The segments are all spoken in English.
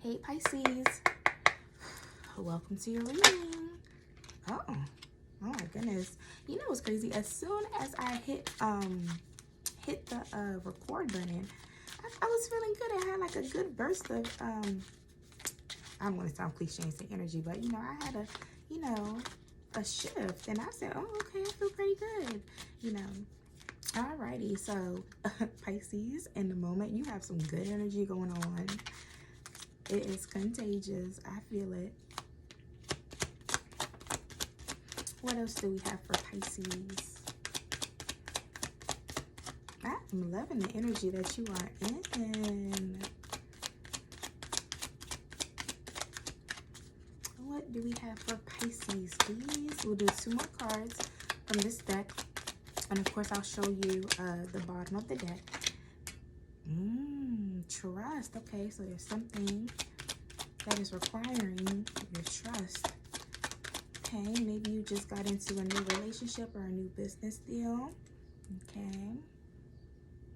Hey Pisces, welcome to your reading. Oh my goodness. You know what's crazy? As soon as I hit the record button, I was feeling good. I had like a good burst of I don't want to sound cliche and say energy, but I had a shift, and I said, oh, okay, I feel pretty good. Alrighty, so Pisces, in the moment, you have some good energy going on. It is contagious. I feel it. What else do we have for Pisces? I'm loving the energy that you are in. What do we have for Pisces, please? We'll do 2 more cards from this deck. And of course, I'll show you the bottom of the deck. Trust. Okay, so there's something that is requiring your trust. Okay, maybe you just got into a new relationship or a new business deal. Okay.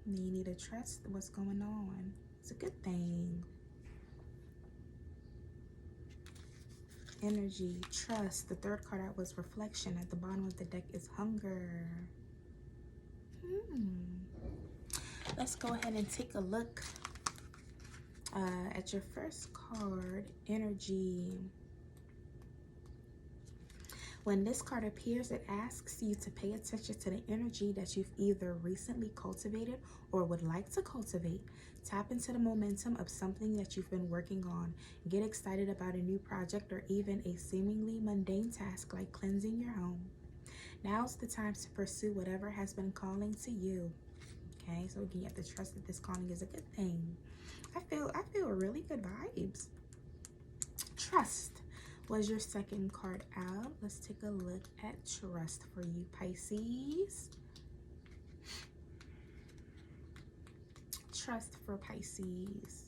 You need to trust what's going on. It's a good thing. Energy, trust. The 3rd card out was reflection. At the bottom of the deck is hunger. Let's go ahead and take a look at your first card, energy. When this card appears, it asks you to pay attention to the energy that you've either recently cultivated or would like to cultivate. Tap into the momentum of something that you've been working on. Get excited about a new project or even a seemingly mundane task like cleansing your home. Now's the time to pursue whatever has been calling to you. Okay, so again, you have to trust that this calling is a good thing. I feel really good vibes. Trust was your 2nd card out. Let's take a look at trust for you, Pisces. Trust for Pisces.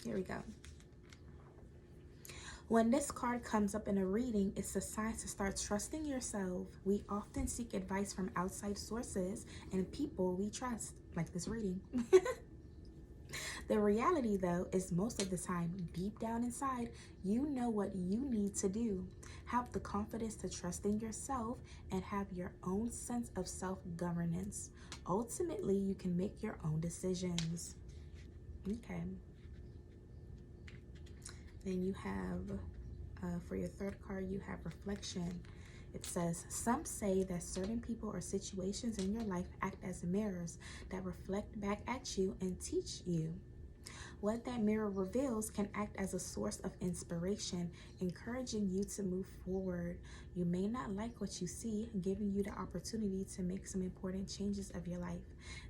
Here we go. When this card comes up in a reading, it's a sign to start trusting yourself. We often seek advice from outside sources and people we trust, like this reading. The reality, though, is most of the time, deep down inside, you know what you need to do. Have the confidence to trust in yourself and have your own sense of self-governance. Ultimately, you can make your own decisions. Okay. Then you have, for your 3rd card, you have reflection. It says, some say that certain people or situations in your life act as mirrors that reflect back at you and teach you. What that mirror reveals can act as a source of inspiration, encouraging you to move forward. You may not like what you see, giving you the opportunity to make some important changes of your life.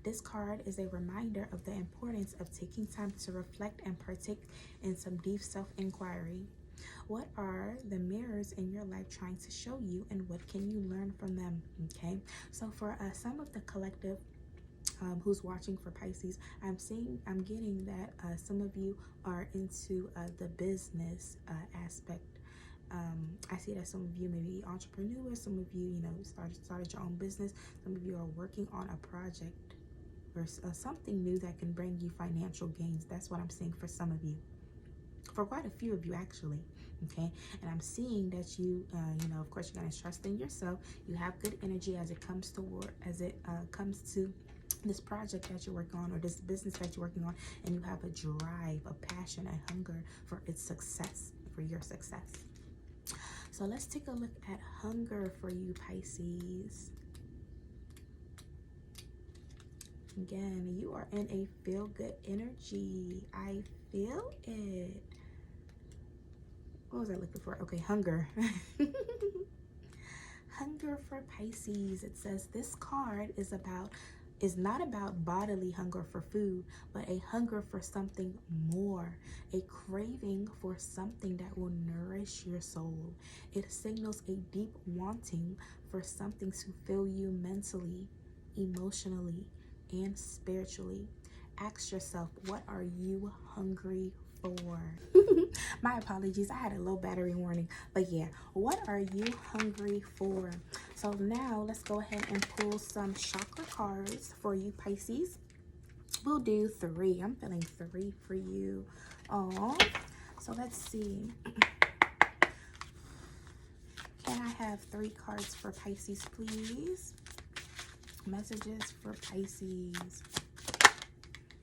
This card is a reminder of the importance of taking time to reflect and partake in some deep self-inquiry. What are the mirrors in your life trying to show you, and what can you learn from them? Okay, so for some of the collective who's watching for Pisces, I'm getting that some of you are into the business aspect. I see that some of you may be entrepreneurs, some of you, started your own business, some of you are working on a project or something new that can bring you financial gains. That's what I'm seeing for some of you. For quite a few of you, actually. Okay, and I'm seeing that you, of course, you're gonna trust in yourself. You have good energy as it comes to this project that you're working on, or this business that you're working on, and you have a drive, a passion, a hunger for its success, for your success. So let's take a look at hunger for you, Pisces. Again, you are in a feel-good energy. I feel it. What was I looking for? Okay, hunger. Hunger for Pisces. It says this card is not about bodily hunger for food, but a hunger for something more, a craving for something that will nourish your soul. It signals a deep wanting for something to fill you mentally, emotionally, and spiritually. Ask yourself, what are you hungry for? My apologies, I had a low battery warning, but yeah, what are you hungry for? So now let's go ahead and pull some chakra cards for you, Pisces. We'll do 3. I'm feeling 3 for you. Oh, so let's see. Can I have 3 cards for Pisces, please? Messages for Pisces.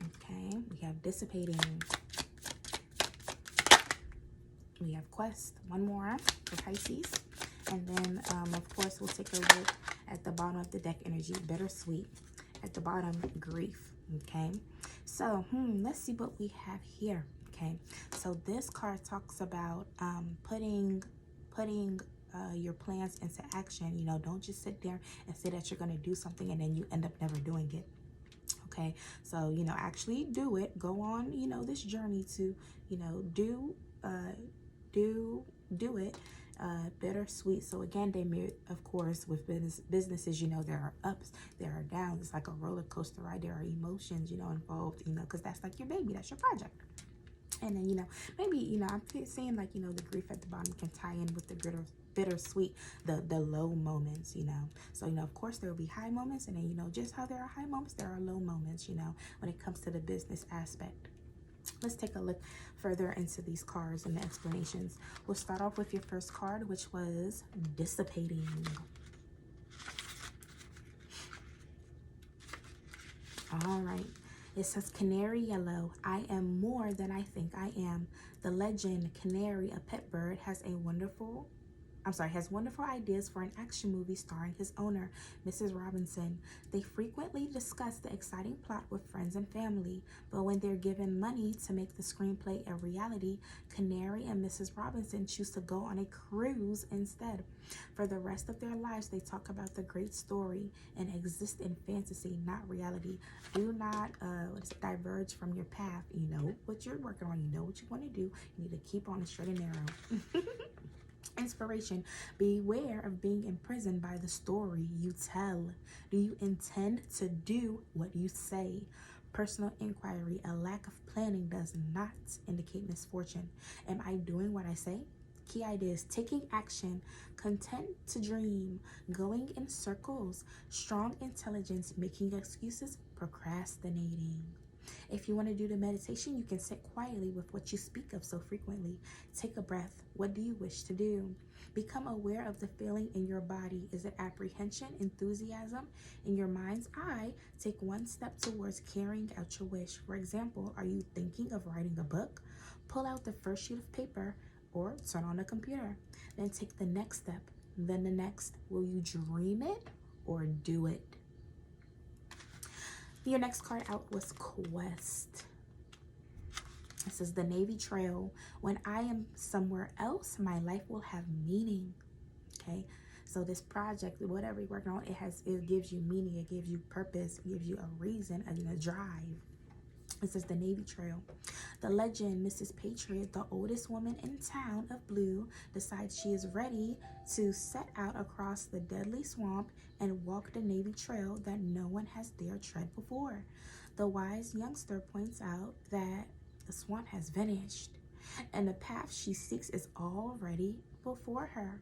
Okay, we have dissipating. We have quest. 1 more for Pisces. And then, of course, we'll take a look at the bottom of the deck energy. Bittersweet. At the bottom, grief. Okay, so let's see what we have here. Okay, so this card talks about putting your plans into action. You know, don't just sit there and say that you're going to do something and then you end up never doing it. Okay, so, you know, actually do it. Go on, you know, this journey to, you know, do it. Bittersweet. So again, they mirror, of course, with businesses, you know, there are ups, there are downs. It's like a roller coaster ride. There are emotions, you know, involved, you know, because that's like your baby, that's your project. And then, you know, maybe, you know, I'm saying like, you know, the grief at the bottom can tie in with the bittersweet, the low moments, you know. So, you know, of course, there will be high moments, and then, you know, just how there are high moments, there are low moments, you know, when it comes to the business aspect. Let's take a look further into these cards and the explanations. We'll start off with your first card, which was dissipating. All right. It says canary yellow. I am more than I think I am. The legend canary, a pet bird, has wonderful ideas for an action movie starring his owner, Mrs. Robinson. They frequently discuss the exciting plot with friends and family, but when they're given money to make the screenplay a reality, Canary and Mrs. Robinson choose to go on a cruise instead. For the rest of their lives, they talk about the great story and exist in fantasy, not reality. Do not diverge from your path. You know what you're working on. You know what you want to do. You need to keep on the straight and narrow. Inspiration. Beware of being imprisoned by the story you tell. Do you intend to do what you say? Personal inquiry. A lack of planning does not indicate misfortune. Am I doing what I say? Key ideas. Taking action. Content to dream. Going in circles. Strong intelligence. Making excuses. Procrastinating. If you want to do the meditation, you can sit quietly with what you speak of so frequently. Take a breath. What do you wish to do? Become aware of the feeling in your body. Is it apprehension, enthusiasm? In your mind's eye, take 1 step towards carrying out your wish. For example, are you thinking of writing a book? Pull out the first sheet of paper or turn on the computer. Then take the next step, then the next. Will you dream it or do it? Your next card out was Quest. It says the Navy Trail. When I am somewhere else, my life will have meaning. Okay, so this project, whatever you're working on, it gives you meaning, it gives you purpose, it gives you a reason and a drive. It says the Navy Trail. The legend, Mrs. Patriot, the oldest woman in town of Blue, decides she is ready to set out across the deadly swamp and walk the Navy Trail that no one has dared tread before. The wise youngster points out that the swamp has vanished, and the path she seeks is already before her.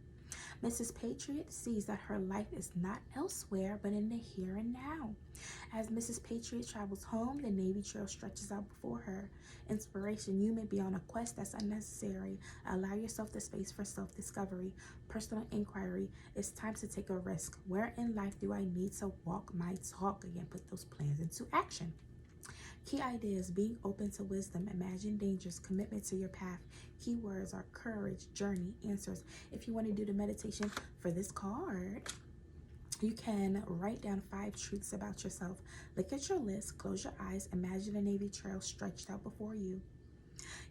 Mrs. Patriot sees that her life is not elsewhere but in the here and now. As Mrs. Patriot travels home, the Navy Trail stretches out before her. Inspiration. You may be on a quest that's unnecessary. Allow yourself the space for self-discovery. Personal inquiry. It's time to take a risk. Where in life do I need to walk my talk? Again, put those plans into action. Key ideas: being open to wisdom, imagine dangers, commitment to your path. Keywords are courage, journey, answers. If you want to do the meditation for this card, you can write down 5 truths about yourself. Look at your list, close your eyes, imagine a Navy Trail stretched out before you.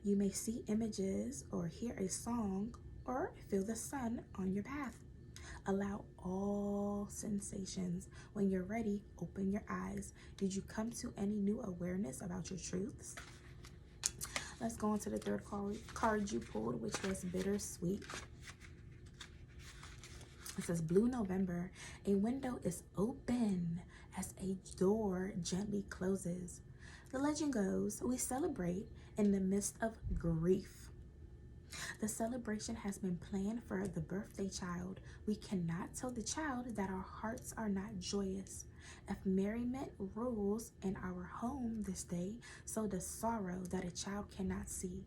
You may see images or hear a song or feel the sun on your path. Allow all sensations. When you're ready, open your eyes. Did you come to any new awareness about your truths? Let's go on to the third card you pulled, which was bittersweet. It says Blue November. A window is open as a door gently closes. The legend goes, we celebrate in the midst of grief. The celebration has been planned for the birthday child. We cannot tell the child that our hearts are not joyous. If merriment rules in our home this day, so does sorrow that a child cannot see.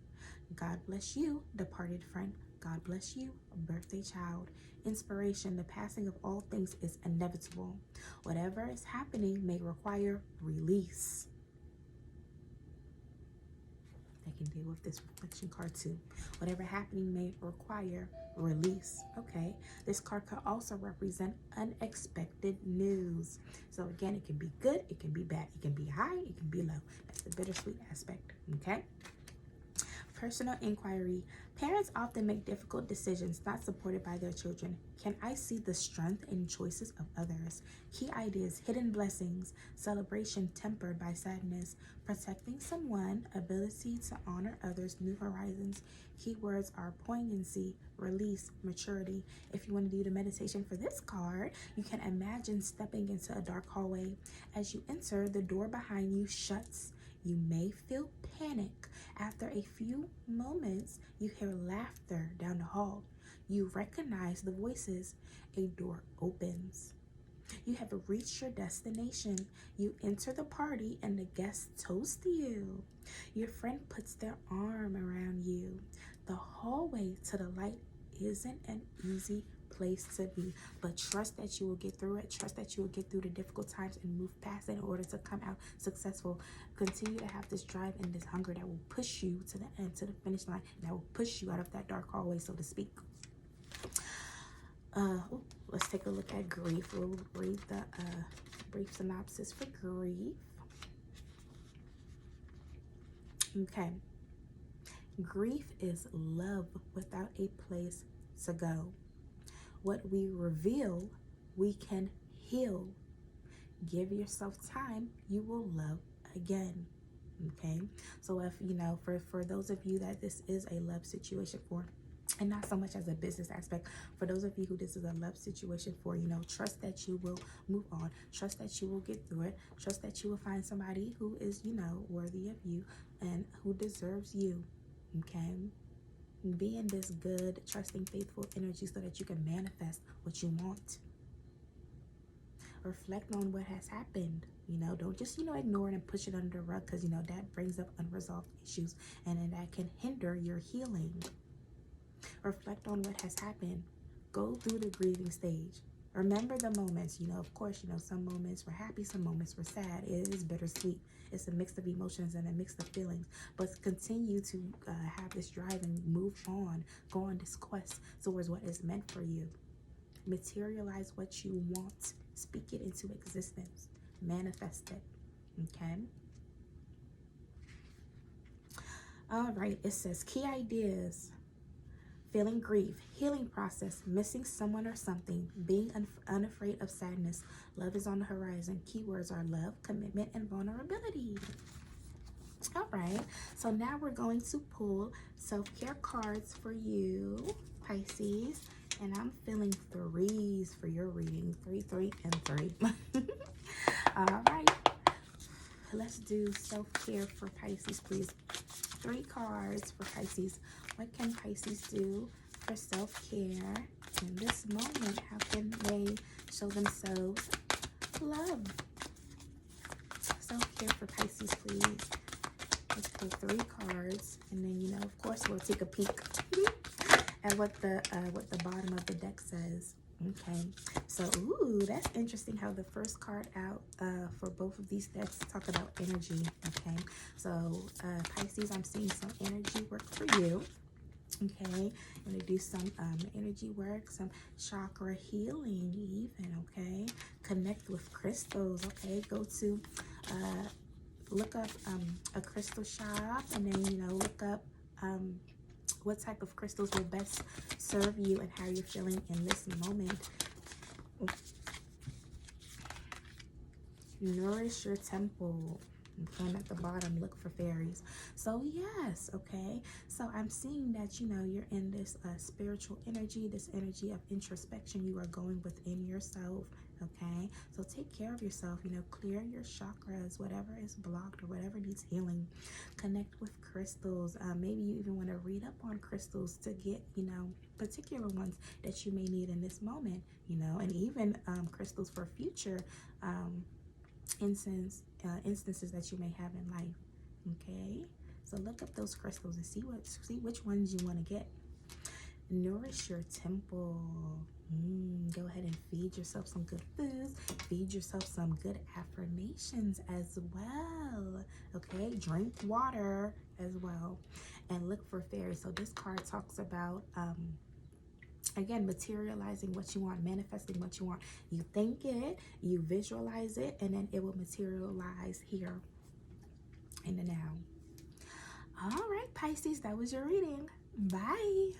God bless you, departed friend. God bless you, birthday child. Inspiration, the passing of all things is inevitable. Whatever is happening may require release. I can deal with this reflection card too. Whatever happening may require release. Okay, this card could also represent unexpected news. So again, it can be good, it can be bad, it can be high, it can be low. That's the bittersweet aspect. Okay. Personal inquiry. Parents often make difficult decisions not supported by their children. Can I see the strength in choices of others? Key ideas, hidden blessings, celebration tempered by sadness, protecting someone, ability to honor others, new horizons. Keywords are poignancy, release, maturity. If you want to do the meditation for this card, you can imagine stepping into a dark hallway. As you enter, the door behind you shuts. You may feel panic. After a few moments, you hear laughter down the hall. You recognize the voices. A door opens. You have reached your destination. You enter the party and the guests toast you. Your friend puts their arm around you. The hallway to the light isn't an easy place to be, but trust that you will get through it. Trust that you will get through the difficult times and move past it in order to come out successful. Continue to have this drive and this hunger that will push you to the end, to the finish line, that will push you out of that dark hallway, so to speak. Let's take a look at grief. We'll read the brief synopsis for grief. Okay. Grief is love without a place to go. What we reveal, we can heal. Give yourself time, you will love again. Okay, so if you know, for those of you that this is a love situation for, and not so much as a business aspect, for those of you who this is a love situation for, you know, trust that you will move on, trust that you will get through it, trust that you will find somebody who is, you know, worthy of you and who deserves you. Okay, be in this good, trusting, faithful energy so that you can manifest what you want. Reflect on what has happened. You know, don't just, you know, ignore it and push it under the rug, because, you know, that brings up unresolved issues and then that can hinder your healing. Reflect on what has happened. Go through the grieving stage. Remember the moments. You know, of course, you know, some moments were happy, some moments were sad. It is bittersweet. It's a mix of emotions and a mix of feelings. But continue to have this drive and move on. Go on this quest towards what is meant for you. Materialize what you want. Speak it into existence. Manifest it. Okay? All right. It says key ideas. Feeling grief, healing process, missing someone or something, being unafraid of sadness. Love is on the horizon. Keywords are love, commitment, and vulnerability. All right, so now we're going to pull self-care cards for you, Pisces. And I'm feeling 3s for your reading. 3, 3, and 3. All right, let's do self-care for Pisces, please. 3 cards for Pisces. What can Pisces do for self-care in this moment? How can they show themselves love? Self-care for Pisces, please. Let's pull 3 cards, and then, you know, of course, we'll take a peek at what the bottom of the deck says. Okay, so ooh, that's interesting how the first card out for both of these decks talk about energy. Okay, so Pisces, I'm seeing some energy work for you. Okay, I'm gonna do some energy work, some chakra healing even. Okay, connect with crystals. Okay, go to look up a crystal shop, and then, you know, look up what type of crystals will best serve you and how you're feeling in this moment. Nourish your temple. Okay, at the bottom, look for fairies. So yes, okay, so I'm seeing that, you know, you're in this spiritual energy, this energy of introspection. You are going within yourself. Okay, so take care of yourself, you know, clear your chakras, whatever is blocked or whatever needs healing. Connect with crystals. Maybe you even want to read up on crystals to get, you know, particular ones that you may need in this moment, you know, and even crystals for future instances that you may have in life. Okay, so look up those crystals and see which ones you want to get. Nourish your temple. Go ahead and feed yourself some good foods. Feed yourself some good affirmations as well. Okay, drink water as well, and look for fairies. So this card talks about again, materializing what you want, manifesting what you want. You think it, you visualize it, and then it will materialize here in the now. All right, Pisces, that was your reading. Bye.